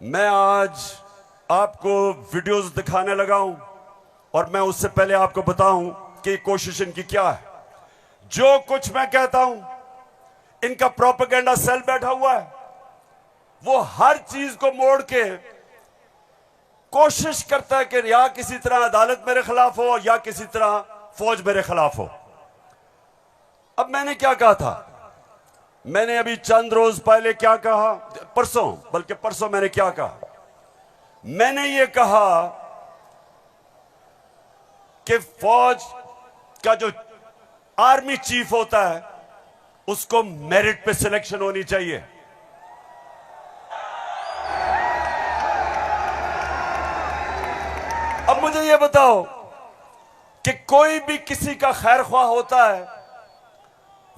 मैं आज आपको वीडियोस दिखाने लगा हूं और मैं उससे पहले आपको बताऊं कि कोशिश इनकी क्या है। जो कुछ मैं कहता हूं, इनका प्रोपेगेंडा सेल बैठा हुआ है। वो हर चीज को मोड़ के कोशिश करता है कि या किसी तरह अदालत मेरे खिलाफ हो या किसी तरह फौज मेरे खिलाफ हो। अब मैंने क्या कहा था? मैंने अभी चंद रोज पहले क्या कहा, परसों मैंने क्या कहा? मैंने ये कहा कि फौज का जो आर्मी चीफ होता है उसको मेरिट पे सिलेक्शन होनी चाहिए। अब मुझे ये बताओ कि कोई भी किसी का खैर ख्वाह होता है,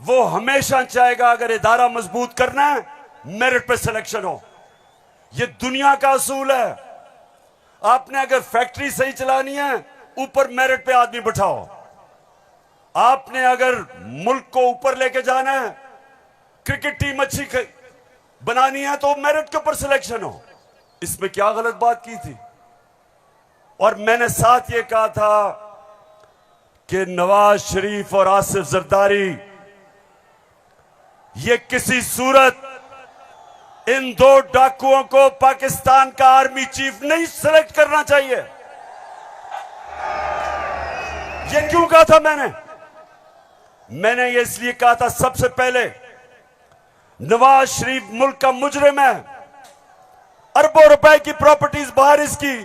वो हमेशा चाहेगा अगर इदारा मजबूत करना है मेरिट पे सिलेक्शन हो। ये दुनिया का असूल है। आपने अगर फैक्ट्री सही चलानी है, ऊपर मेरिट पे आदमी बिठाओ। आपने अगर मुल्क को ऊपर लेके जाना है, क्रिकेट टीम अच्छी बनानी है, तो मेरिट के ऊपर सिलेक्शन हो। इसमें क्या गलत बात की थी? और मैंने साथ ये कहा था कि नवाज शरीफ और आसिफ जरदारी, ये किसी सूरत इन दो डाकुओं को पाकिस्तान का आर्मी चीफ नहीं सिलेक्ट करना चाहिए। ये क्यों कहा था मैंने ये इसलिए कहा था, सबसे पहले नवाज शरीफ मुल्क का मुजरिम है। अरबों रुपए की प्रॉपर्टीज बाहर इसकी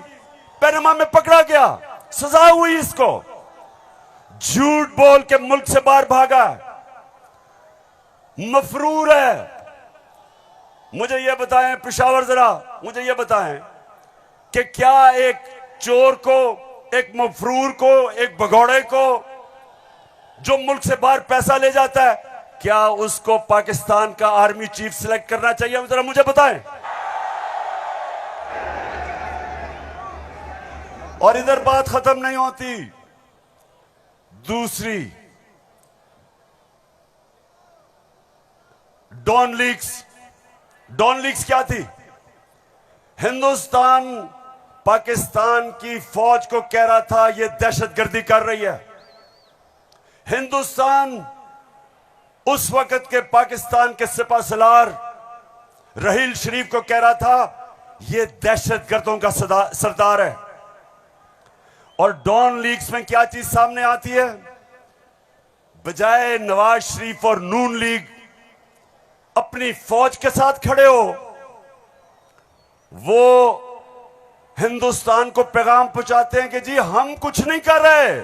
पनामा में पकड़ा गया, सजा हुई इसको। झूठ बोल के मुल्क से बाहर भागा, मफरूर है। मुझे यह बताएं पेशावर, जरा मुझे यह बताएं कि क्या एक चोर को, एक मफरूर को, एक भगौड़े को जो मुल्क से बाहर पैसा ले जाता है, क्या उसको पाकिस्तान का आर्मी चीफ सिलेक्ट करना चाहिए? जरा मुझे बताएं। और इधर बात खत्म नहीं होती। दूसरी, डॉन लीक्स क्या थी? हिंदुस्तान पाकिस्तान की फौज को कह रहा था ये दहशतगर्दी कर रही है। हिंदुस्तान उस वक्त के पाकिस्तान के सिपाहसालार रहील शरीफ को कह रहा था ये दहशतगर्दों का सरदार है। और डॉन लीक्स में क्या चीज सामने आती है? बजाय नवाज शरीफ और नून लीग अपनी फौज के साथ खड़े हो, वो हिंदुस्तान को पैगाम पहुंचाते हैं कि जी हम कुछ नहीं कर रहे,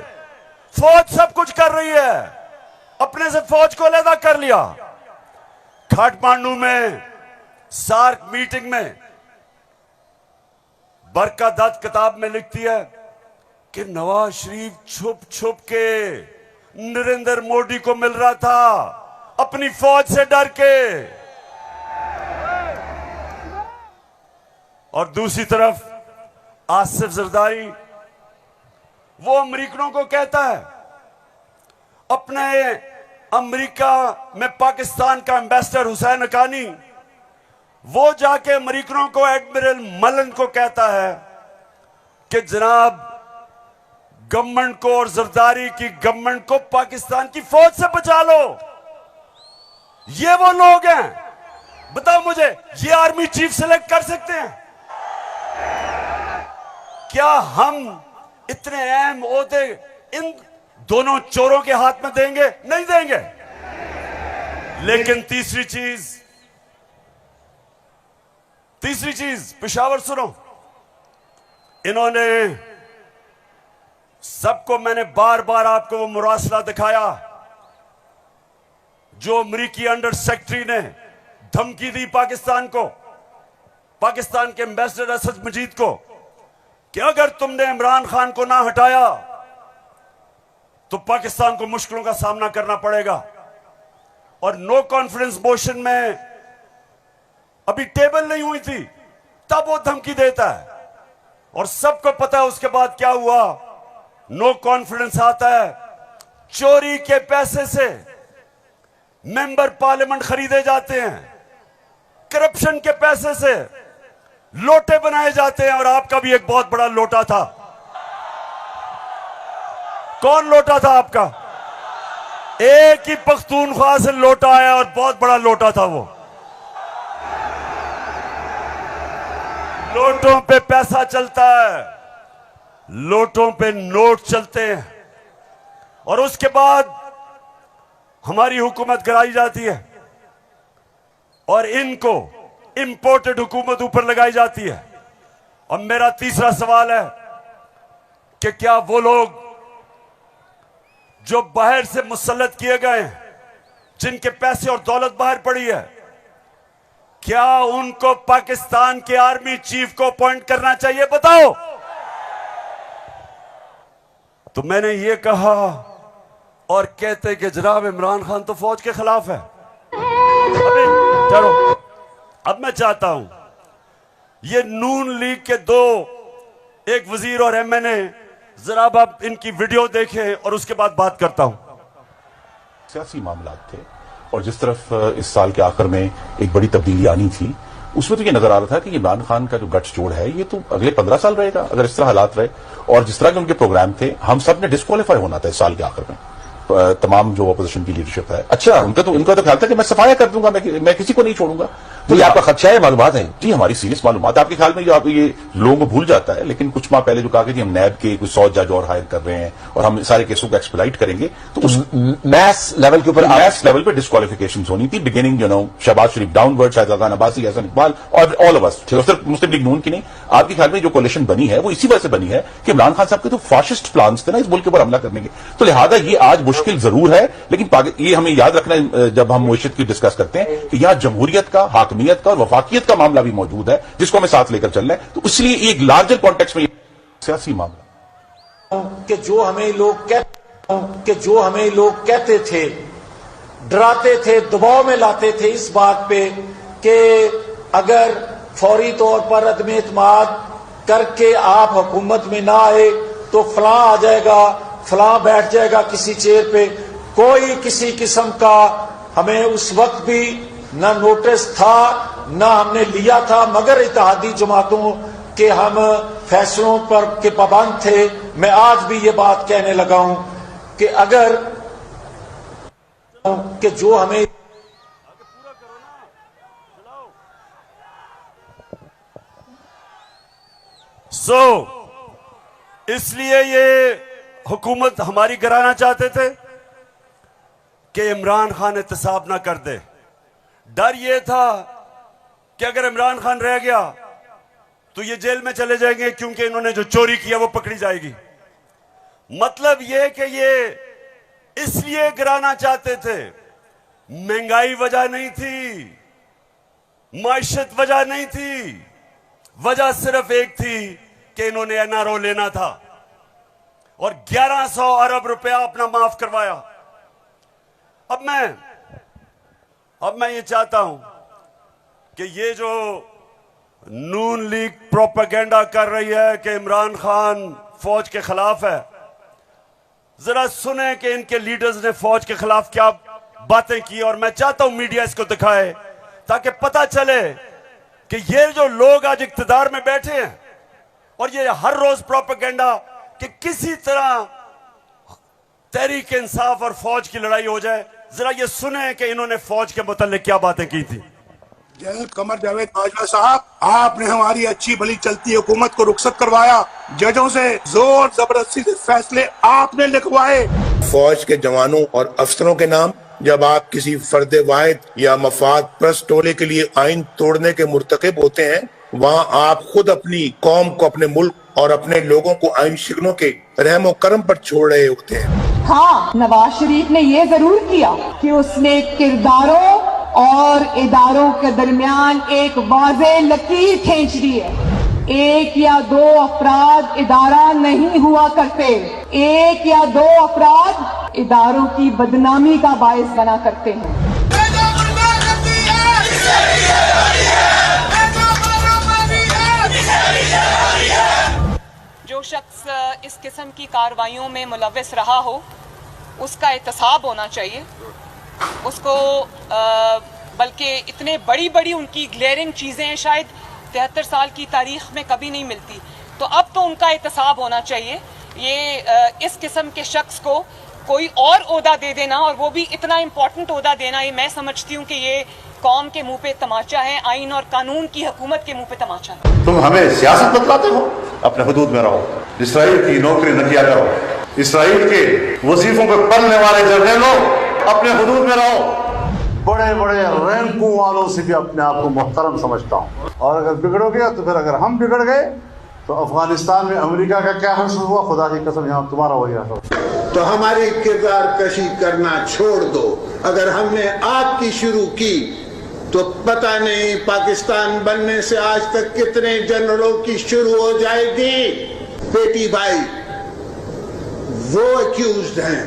फौज सब कुछ कर रही है। अपने से फौज को अलग कर लिया। काठमांडू में सार्क मीटिंग में बरका दत्त किताब में लिखती है कि नवाज शरीफ छुप छुप के नरेंद्र मोदी को मिल रहा था, अपनी फौज से डर के। और दूसरी तरफ आसिफ जरदारी, वो अमेरिकनों को कहता है, अपने अमेरिका में पाकिस्तान का एम्बेसडर हुसैन हक्कानी, वो जाके अमेरिकनों को, एडमिरल मलन को कहता है कि जनाब गवर्नमेंट को और जरदारी की गवर्नमेंट को पाकिस्तान की फौज से बचा लो। ये वो लोग हैं, बताओ मुझे, ये आर्मी चीफ सिलेक्ट कर सकते हैं? क्या हम इतने अहम ओहदे इन दोनों चोरों के हाथ में देंगे? नहीं देंगे। लेकिन तीसरी चीज पेशावर सुनो, इन्होंने सबको, मैंने बार बार आपको वो मुरासला दिखाया जो अमरीकी अंडर सेक्रेटरी ने धमकी दी पाकिस्तान को, पाकिस्तान के एम्बेसडर असद मजीद को, कि अगर तुमने इमरान खान को ना हटाया तो पाकिस्तान को मुश्किलों का सामना करना पड़ेगा। और नो कॉन्फिडेंस मोशन में अभी टेबल नहीं हुई थी, तब वो धमकी देता है। और सबको पता है उसके बाद क्या हुआ। नो कॉन्फिडेंस आता है, चोरी के पैसे से मेंबर पार्लियामेंट खरीदे जाते हैं, करप्शन के पैसे से लोटे बनाए जाते हैं और आपका भी एक बहुत बड़ा लोटा था। कौन लोटा था आपका? एक ही पख्तूनख्वा से लोटा आया और बहुत बड़ा लोटा था वो। लोटों पे पैसा चलता है, लोटों पे नोट चलते हैं और उसके बाद हमारी हुकूमत गिराई जाती है और इनको इंपोर्टेड हुकूमत ऊपर लगाई जाती है। और मेरा तीसरा सवाल है कि क्या वो लोग जो बाहर से मुसल्लत किए गए हैं, जिनके पैसे और दौलत बाहर पड़ी है, क्या उनको पाकिस्तान के आर्मी चीफ को अपॉइंट करना चाहिए? बताओ। तो मैंने ये कहा और कहते कि जनाब इमरान खान तो फौज के खिलाफ है। अभी चलो, अब मैं चाहता हूं ये नून लीग के दो, एक वजीर और एमएनए, जरा आप इनकी वीडियो देखें और उसके बाद बात करता हूं। सियासी मामला थे और जिस तरफ इस साल के आखिर में एक बड़ी तब्दीली आनी थी, उसमें तो ये नजर आ रहा था कि इमरान खान का जो गठ जोड़ है ये तो अगले 15 साल रहेगा अगर इस तरह हालात रहे। और जिस तरह के उनके प्रोग्राम थे, हम सब ने डिस्क्वालीफाई होना था इस साल के आखिर में, तमाम जो अपोजिशन की लीडरशिप है। अच्छा, उनका तो ख्याल था कि मैं सफाया कर दूंगा, मैं किसी को नहीं छोड़ूंगा। तो ये आपका खदशा है? मालूमात है जी, हमारी सीरियस मालूमात है। आपके ख्याल में जो आप ये लोगों को भूल जाता है, लेकिन कुछ माह पहले जो कहा कि जी हम नैब के कुछ 100 जज और हायर कर रहे हैं और हम सारे केसों को एक्सप्लाइट करेंगे, तो उस मैथ्स लेवल के ऊपर मैथ्स लेवल पे डिस्क्वालिफिकेशन होनी थी। बिगिनिंग शहबाज शरीफ डाउनवर्ड, शाहजहां अब्बासी, हसन इकबाल और ऑल ऑफ अस, सिर्फ मुस्लिम लीग नून की नहीं। आपके ख्याल में जो कोalition बनी है वो इसी वजह से बनी है कि इमरान खान साहब के तो फाशिस्ट प्लान्स थे ना इस मुल्क के ऊपर हमला करने के। तो लिहाजा ये आज मुश्किल जरूर है, लेकिन ये हमें याद रखना है जब हम मुइशत की डिस्कस करते हैं कि यहां जमहूरियत का, हाकमियत का और वफाकियत का मामला भी मौजूद है, जिसको हमें साथ लेकर चलना है। तो इसलिए एक लार्जर कॉन्टेक्स्ट में सियासी मामला कि जो हमें लोग कहते थे, डराते थे, दबाव में लाते थे इस बात पे कि अगर फौरी तौर पर अदम एतमाद करके आप हुकूमत में ना आए तो फलां आ जाएगा, फलां बैठ जाएगा किसी चेयर पे। कोई किसी किस्म का हमें उस वक्त भी ना नोटिस था ना हमने लिया था, मगर इत्तेहादी जमातों के हम फैसलों पर के पाबंद थे। मैं आज भी ये बात कहने लगा हूं कि अगर कि जो हमें इसलिए ये हुकूमत हमारी गिराना चाहते थे कि इमरान खान एहतसाब ना कर दे। डर ये था कि अगर इमरान खान रह गया तो ये जेल में चले जाएंगे, क्योंकि इन्होंने जो चोरी किया वो पकड़ी जाएगी। मतलब ये कि ये इसलिए गिराना चाहते थे, महंगाई वजह नहीं थी, माइशत वजह नहीं थी, वजह सिर्फ एक थी कि इन्होंने एनआरओ लेना था और 1100 अरब रुपया अपना माफ करवाया। अब मैं ये चाहता हूं कि ये जो नून लीग प्रोपेगेंडा कर रही है कि इमरान खान फौज के खिलाफ है, जरा सुने कि इनके लीडर्स ने फौज के खिलाफ क्या बातें की। और मैं चाहता हूं मीडिया इसको दिखाए ताकि पता चले कि ये जो लोग आज इक्तदार में बैठे हैं और ये हर रोज प्रोपेगेंडा कि किसी तरह तहरीक इंसाफ और फौज की लड़ाई हो जाए, जरा ये सुने कि इन्होंने फौज के मुतालिक क्या बातें की थी। जनरल कमर जावेद बाजवा साहब, आपने हमारी अच्छी भली चलती हुकूमत को रुखसत करवाया, जजों से जोर जबरदस्ती से फैसले आपने लिखवाए। फौज के जवानों और अफसरों के नाम जब आप किसी फर्द वाहिद या मफाद परस्त टोले के लिए आइन तोड़ने के मुर्तकिब होते हैं, वहाँ आप खुद अपनी कौम को, अपने मुल्क और अपने लोगों को आइन शिकनों के रहमो करम पर छोड़ रहे होते हैं। हाँ, नवाज शरीफ ने ये जरूर किया कि उसने किरदारों और इदारों के दरमियान एक वाज़ेह लकीर खींच दी है। एक या दो अफराद इदारा नहीं हुआ करते, एक या दो अफराद इदारों की बदनामी का बायस बना करते हैं। जो शख्स इस किस्म की कार्रवाइयों में मुलव्वस रहा हो उसका एहतसाब होना चाहिए। उसको बल्कि इतने बड़ी बड़ी उनकी ग्लेयरिंग चीज़ें शायद 73 साल की तारीख में कभी नहीं मिलती। तो अब तो उनका एहतसाब होना चाहिए। ये इस किस्म के शख्स को कोई और ओहदा दे देना, और वो भी इतना इम्पोर्टेंट ओहदा देना, ये मैं समझती हूँ कि ये कौम के मुंह पे तमाचा है, आइन और कानून की हुकूमत के मुंह पे तमाचा है। तुम हमें सियासत बतलाते हो, अपने हुदूद में रहो, इसराइल की नौकरी न किया करो, इसराइल के वजीफों पे पढ़ने वाले जर्नलों अपने हुदूद में रहो। बड़े बड़े रैंकों वालों से भी अपने आप को मोहतरम समझता हूँ, और अगर बिगड़ोगे तो फिर अगर हम बिगड़ गए तो अफगानिस्तान में अमेरिका का क्या हश्र हुआ, खुदा की कसम यहाँ तुम्हारा वही हश्र। तो हमारी किरदार कशी करना छोड़ दो। अगर हमने आपकी शुरू की तो पता नहीं पाकिस्तान बनने से आज तक कितने जनरलों की शुरू हो जाएगी। बेटी भाई वो अक्यूज्ड हैं,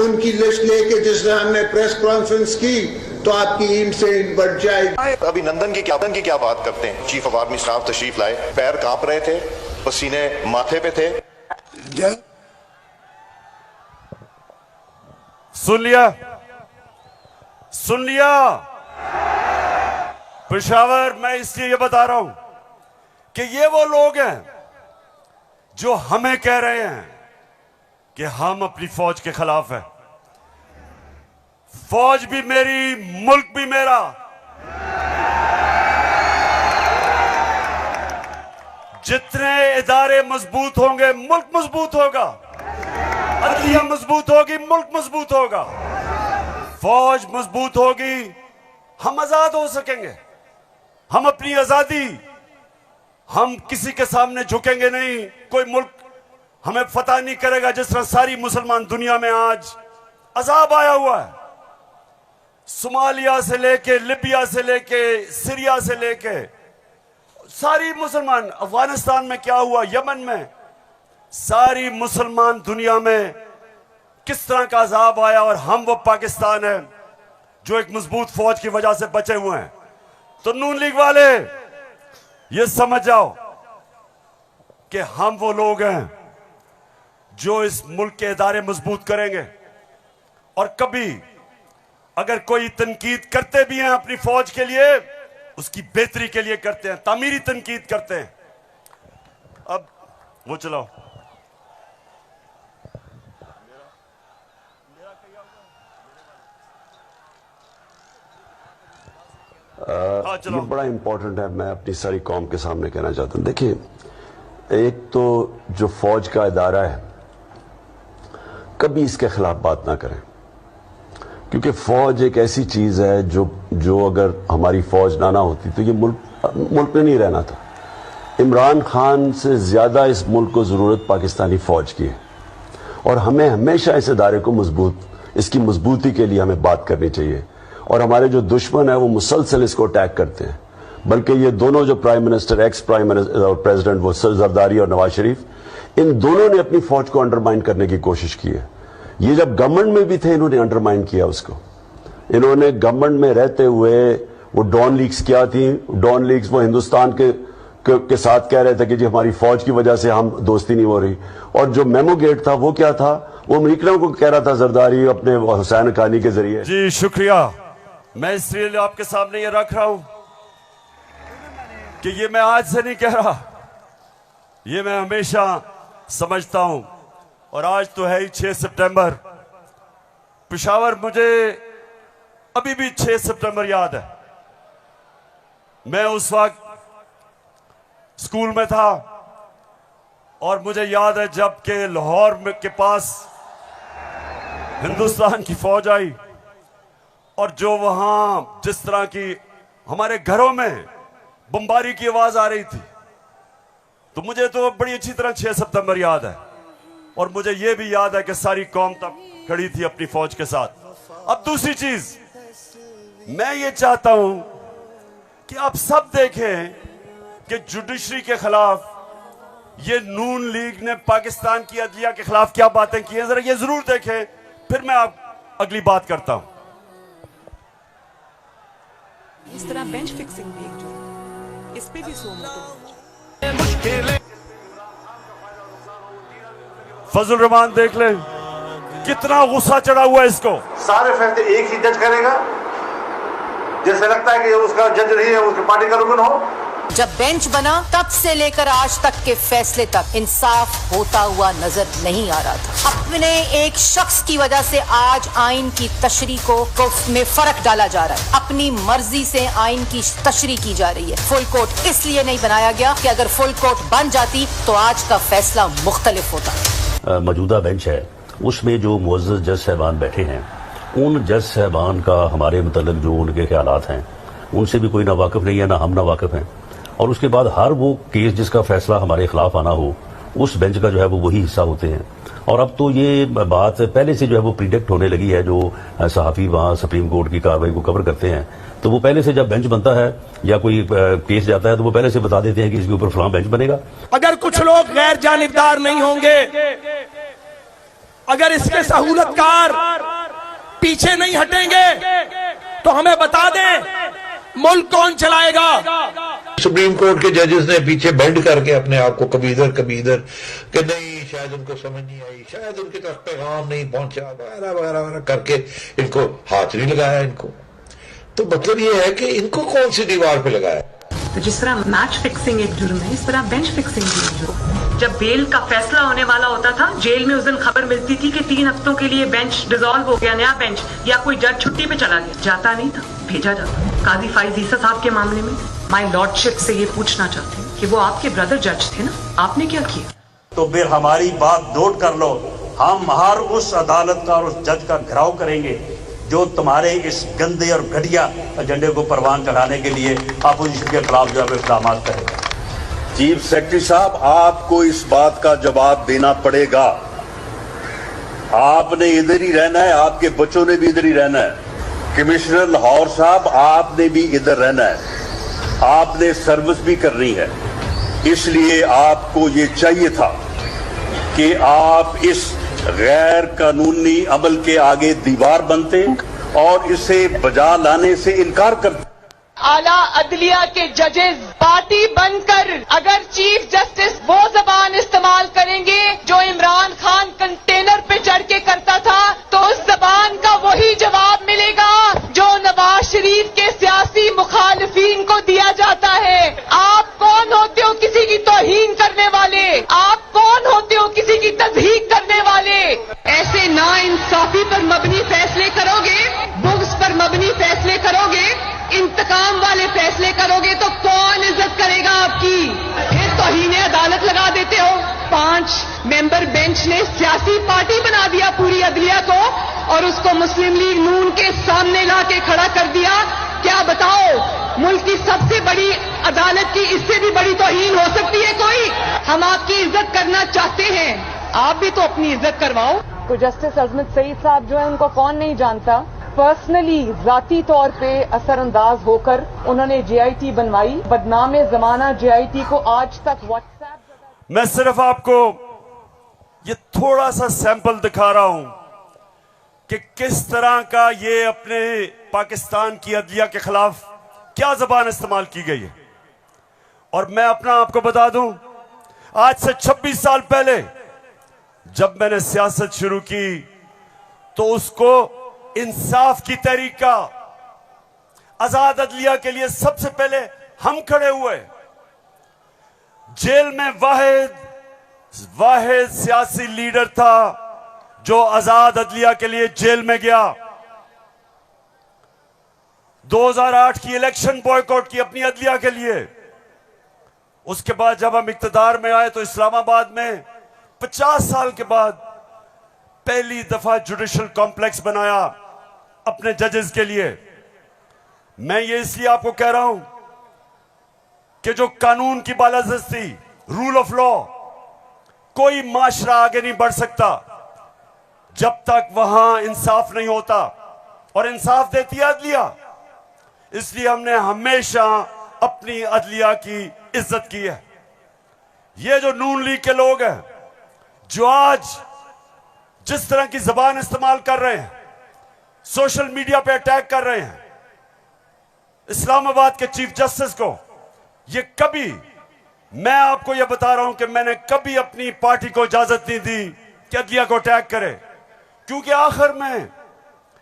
उनकी लिस्ट लेके जिस तरह हमने प्रेस कॉन्फ्रेंस की तो आपकी ईंट से ईंट बढ़ जाएगी। अभिनंदन की क्या बात करते हैं। चीफ ऑफ आर्मी स्टाफ तशरीफ लाए, पैर कांप रहे थे, पसीने माथे पे थे। सुन लिया पेशावर, मैं इसलिए ये बता रहा हूं कि ये वो लोग हैं जो हमें कह रहे हैं कि हम अपनी फौज के खिलाफ हैं। फौज भी मेरी, मुल्क भी मेरा। जितने इदारे मजबूत होंगे मुल्क मजबूत होगा, अदलिया मजबूत होगी मुल्क मजबूत होगा, फौज मजबूत होगी, हम आजाद हो सकेंगे। हम अपनी आजादी, हम किसी के सामने झुकेंगे नहीं। कोई मुल्क हमें फतह नहीं करेगा। जिस तरह सारी मुसलमान दुनिया में आज अजाब आया हुआ है, सोमालिया से लेके, लिबिया से लेके, सीरिया से लेके, सारी मुसलमान, अफगानिस्तान में क्या हुआ, यमन में, सारी मुसलमान दुनिया में किस तरह का अजाब आया, और हम वो पाकिस्तान है जो एक मजबूत फौज की वजह से बचे हुए हैं। तो नून लीग वाले ये समझ जाओ कि हम वो लोग हैं जो इस मुल्क के इदारे मजबूत करेंगे। और कभी अगर कोई तनकीद करते भी हैं अपनी फौज के लिए, उसकी बेहतरी के लिए करते हैं, तामीरी तनकीद करते हैं। अब वो चलाओ। ये बड़ा इंपॉर्टेंट है, मैं अपनी सारी कौम के सामने कहना चाहता हूं। देखिए, एक तो जो फौज का इदारा है, कभी इसके खिलाफ बात ना करें, क्योंकि फौज एक ऐसी चीज है जो अगर हमारी फौज ना होती तो ये मुल्क में नहीं रहना था। इमरान खान से ज्यादा इस मुल्क को जरूरत पाकिस्तानी फौज की है, और हमें हमेशा इस इदारे को इसकी मजबूती के लिए हमें बात करनी चाहिए। और हमारे जो दुश्मन है वो मुसलसल इसको अटैक करते हैं, बल्कि ये दोनों जो prime minister, ex prime minister और प्रेसिडेंट, वो जरदारी और नवाज शरीफ, इन दोनों ने अपनी फौज को अंडरमाइन करने की कोशिश की है। ये जब गवर्नमेंट में भी थे, इन्होंने अंडरमाइन किया उसको। इन्होंने गवर्नमेंट में रहते हुए वो डॉन लीग्स क्या थी, डॉन लीग्स वो हिंदुस्तान के साथ कह रहे थे कि जी हमारी फौज की वजह से हम दोस्ती नहीं हो रही। और जो मेमो गेट था वो क्या था, वो अमेरिकनों को कह रहा था जरदारी अपने हुसैन हक्कानी के जरिए। जी शुक्रिया। मैं इसलिए आपके सामने ये रख रहा हूं कि ये मैं आज से नहीं कह रहा, ये मैं हमेशा समझता हूं। और आज तो है ही 6 सितंबर। पेशावर, मुझे अभी भी 6 सितंबर याद है। मैं उस वक्त स्कूल में था, और मुझे याद है जब के लाहौर के पास हिंदुस्तान की फौज आई, और जो वहां जिस तरह की हमारे घरों में बमबारी की आवाज आ रही थी, तो मुझे तो बड़ी अच्छी तरह 6 सितंबर याद है। और मुझे यह भी याद है कि सारी कौम तब खड़ी थी अपनी फौज के साथ। अब दूसरी चीज, मैं ये चाहता हूं कि आप सब देखें कि जुडिशरी के खिलाफ ये नून लीग ने पाकिस्तान की अदलिया के खिलाफ क्या बातें की हैं, जरा ये जरूर देखें, फिर मैं आप अगली बात करता हूं। इस तरह बेंच फिक्सिंग भी एक जो, इस पे भी फजल रहमान देख ले कितना गुस्सा चढ़ा हुआ है इसको। सारे फैसले एक ही जज करेगा, जैसे लगता है कि उसका जज नहीं है, उसकी पार्टी का रुकन हो। जब बेंच बना तब से लेकर आज तक के फैसले तक इंसाफ होता हुआ नजर नहीं आ रहा था। अपने एक शख्स की वजह से आज आइन की तशरीह को में फर्क डाला जा रहा है। अपनी मर्जी से आइन की तशरीह की जा रही है। फुल कोर्ट इसलिए नहीं बनाया गया कि अगर फुल कोर्ट बन जाती तो आज का फैसला मुख्तलिफ होता। मौजूदा बेंच है उसमें जो मुअज़्ज़ज़ जज साहबान बैठे हैं, उन जज साहबान का हमारे मतलब जो उनके ख्यालात हैं उनसे भी कोई ना वाकिफ नहीं है, ना हम ना वाकिफ हैं। और उसके बाद हर वो केस जिसका फैसला हमारे खिलाफ आना हो उस बेंच का जो है वो वही हिस्सा होते हैं। और अब तो ये बात पहले से जो है वो प्रिडिक्ट होने लगी है। जो सहाफ़ी वहाँ सुप्रीम कोर्ट की कार्रवाई को कवर करते हैं तो वो पहले से जब बेंच बनता है या कोई केस जाता है तो वो पहले से बता देते हैं कि इसके ऊपर फलां बेंच बनेगा। अगर कुछ लोग गैर जानिबदार नहीं होंगे, अगर इसके सहूलतकार पीछे नहीं हटेंगे तो हमें बता दें मुल्क कौन चलाएगा। सुप्रीम कोर्ट के जजेस ने पीछे बेंड करके अपने आप को कभी इधर कि नहीं शायद उनको समझ नहीं आई, शायद उनके तक पैगाम नहीं पहुंचा, वगैरह वगैरह वगैरह करके इनको हाथ नहीं लगाया। इनको तो मतलब ये है कि इनको कौन सी दीवार पे लगाया। तो जिस तरह मैच फिक्सिंग एक जुर्म है, इस तरह बेंच फिक्सिंग भी एक जुर्म है। जब बेल का फैसला होने वाला होता था, जेल में उस दिन खबर मिलती थी कि 3 हफ्तों के लिए बेंच डिसॉल्व हो गया, नया बेंच, या कोई जज छुट्टी पे चला गया। जाता नहीं था, भेजा जाता। काजी फाइज ईसा साहब के मामले में माय लॉर्डशिप से ये पूछना चाहते हैं कि वो आपके ब्रदर जज थे ना, आपने क्या किया? तो फिर हमारी बात नोट कर लो, हम हर उस अदालत का और उस जज का घेराव करेंगे जो तुम्हारे इस गंदे और घटिया एजेंडे को परवान चढ़ाने के लिए अपोजिशन के खिलाफ जो है इक़दाम करेगा। चीफ सेक्रेटरी साहब, आपको इस बात का जवाब देना पड़ेगा। आपने इधर ही रहना है, आपके बच्चों ने भी इधर ही रहना है। कमिश्नर लाहौर साहब, आपने भी इधर रहना है, आपने सर्विस भी करनी है। इसलिए आपको ये चाहिए था कि आप इस गैर कानूनी अमल के आगे दीवार बनते और इसे बजा लाने से इनकार करते। आला अदलिया के जजेस पार्टी बनकर अगर चीफ जस्टिस वो जबान इस्तेमाल करेंगे जो इमरान खान कंटेनर पे चढ़ के करता था, तो उस जबान का वही जवाब मिलेगा जो नवाज शरीफ के सियासी मुखालिफिन को दिया जाता है। आप कौन होते हो किसी की तौहीन करने वाले? आप कौन होते हो किसी की तज़हीक करने वाले? ऐसे नाइंसाफी पर मबनी फैसले करोगे, बुग़्ज़ पर मबनी फैसले करोगे, इंतकाम वाले फैसले करोगे तो कौन इज्जत करेगा आपकी? ये तौहीन अदालत लगा देते हो। 5 मेंबर बेंच ने सियासी पार्टी बना दिया पूरी अदलिया को और उसको मुस्लिम लीग नून के सामने ला के खड़ा कर दिया। क्या बताओ, मुल्क की सबसे बड़ी अदालत की इससे भी बड़ी तौहीन हो सकती है कोई? हम आपकी इज्जत करना चाहते हैं, आप भी तो अपनी इज्जत करवाओ। तो जस्टिस अजमत सईद साहब जो है उनको कौन नहीं जानता, पर्सनली जाती तौर पे असरअंदाज होकर उन्होंने JIT बनवाई। बदनाम जमाना JIT को आज तक व्हाट्सएप। मैं सिर्फ आपको ये थोड़ा सा सैंपल दिखा रहा हूं कि किस तरह का ये अपने पाकिस्तान की अदलिया के खिलाफ क्या जबान इस्तेमाल की गई है। और मैं अपना आपको बता दूं, आज से 26 साल पहले जब मैंने सियासत शुरू की तो उसको इंसाफ की तहरीक का, आजाद अदलिया के लिए सबसे पहले हम खड़े हुए। जेल में वाहिद सियासी लीडर था जो आजाद अदलिया के लिए जेल में गया। 2008 की इलेक्शन बॉयकॉट की अपनी अदलिया के लिए। उसके बाद जब हम इक्तदार में आए तो इस्लामाबाद में 50 साल के बाद पहली दफा जुडिशल कॉम्प्लेक्स बनाया अपने जजेस के लिए। मैं ये इसलिए आपको कह रहा हूं कि जो कानून की बालादस्ती, रूल ऑफ लॉ, कोई माशरा आगे नहीं बढ़ सकता जब तक वहां इंसाफ नहीं होता, और इंसाफ देती है अदलिया। इसलिए हमने हमेशा अपनी अदलिया की इज्जत की है। ये जो नून लीग के लोग हैं जो आज जिस तरह की जबान इस्तेमाल कर रहे हैं, सोशल मीडिया पे अटैक कर रहे हैं इस्लामाबाद के चीफ जस्टिस को, ये कभी, मैं आपको यह बता रहा हूं कि मैंने कभी अपनी पार्टी को इजाजत नहीं दी कि अदलिया को अटैक करे, क्योंकि आखिर में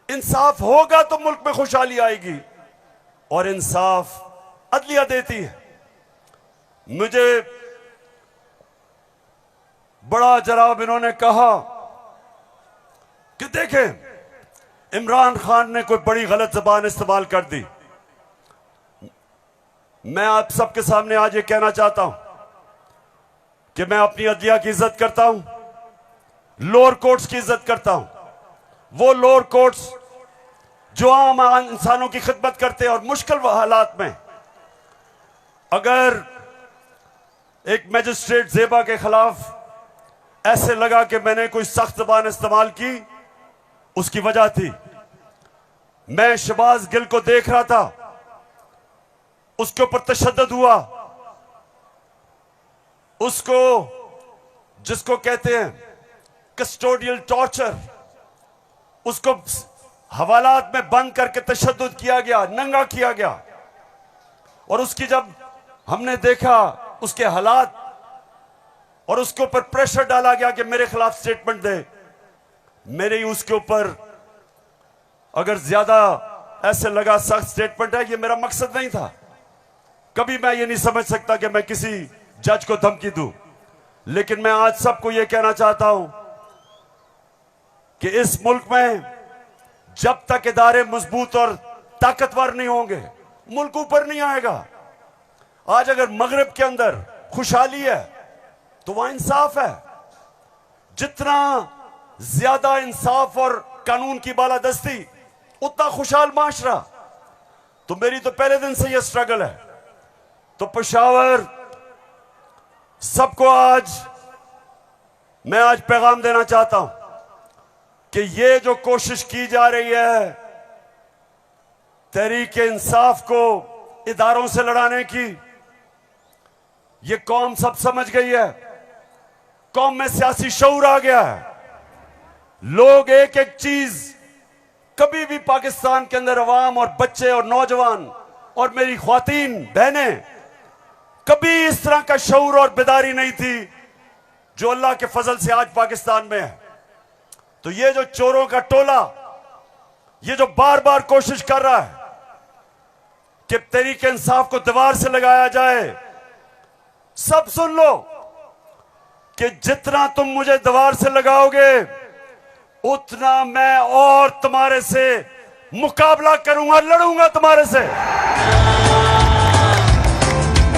इंसाफ होगा तो मुल्क में खुशहाली आएगी, और इंसाफ अदलिया देती है। मुझे बड़ा जनाब इन्होंने कहा कि देखें इमरान खान ने कोई बड़ी गलत जबान इस्तेमाल कर दी। मैं आप सबके सामने आज ये कहना चाहता हूं कि मैं अपनी अदलिया की इज्जत करता हूं, लोअर कोर्ट्स की इज्जत करता हूं। वो लोअर कोर्ट्स जो आम इंसानों की खिदमत करते हैं और मुश्किल हालात में अगर एक मैजिस्ट्रेट ज़ेबा के खिलाफ ऐसे लगा कि मैंने कोई सख्त जबान इस्तेमाल की, उसकी वजह थी मैं शहबाज गिल को देख रहा था, उसके ऊपर तशद्दुद हुआ, उसको जिसको कहते हैं कस्टोडियल टॉर्चर, उसको हवालात में बंद करके तशद्दुद किया गया, नंगा किया गया। और उसकी जब हमने देखा उसके हालात और उसके ऊपर प्रेशर डाला गया कि मेरे खिलाफ स्टेटमेंट दे, मेरे ही उसके ऊपर अगर ज्यादा ऐसे लगा सख्त स्टेटमेंट है, ये मेरा मकसद नहीं था। कभी मैं ये नहीं समझ सकता कि मैं किसी जज को धमकी दूं, लेकिन मैं आज सबको ये कहना चाहता हूं कि इस मुल्क में जब तक इदारे मजबूत और ताकतवर नहीं होंगे, मुल्क ऊपर नहीं आएगा। आज अगर मगरिब के अंदर खुशहाली है तो वहां इंसाफ है। जितना ज्यादा इंसाफ और कानून की बालादस्ती, उतना खुशहाल माशरा। तो मेरी तो पहले दिन से यह स्ट्रगल है। तो पेशावर सबको मैं आज पैगाम देना चाहता हूं कि ये जो कोशिश की जा रही है तहरीक इंसाफ को इदारों से लड़ाने की, ये कौम सब समझ गई है। कौम में सियासी शऊर आ गया है। लोग एक एक चीज, कभी भी पाकिस्तान के अंदर अवाम और बच्चे और नौजवान और मेरी ख्वातीन बहनें, कभी इस तरह का शऊर और बेदारी नहीं थी जो अल्लाह के फजल से आज पाकिस्तान में है। तो ये जो चोरों का टोला, ये जो बार बार कोशिश कर रहा है कि तहरीक इंसाफ को दीवार से लगाया जाए, सब सुन लो कि जितना तुम मुझे दीवार से लगाओगे उतना मैं और तुम्हारे से मुकाबला करूंगा, लड़ूंगा तुम्हारे से।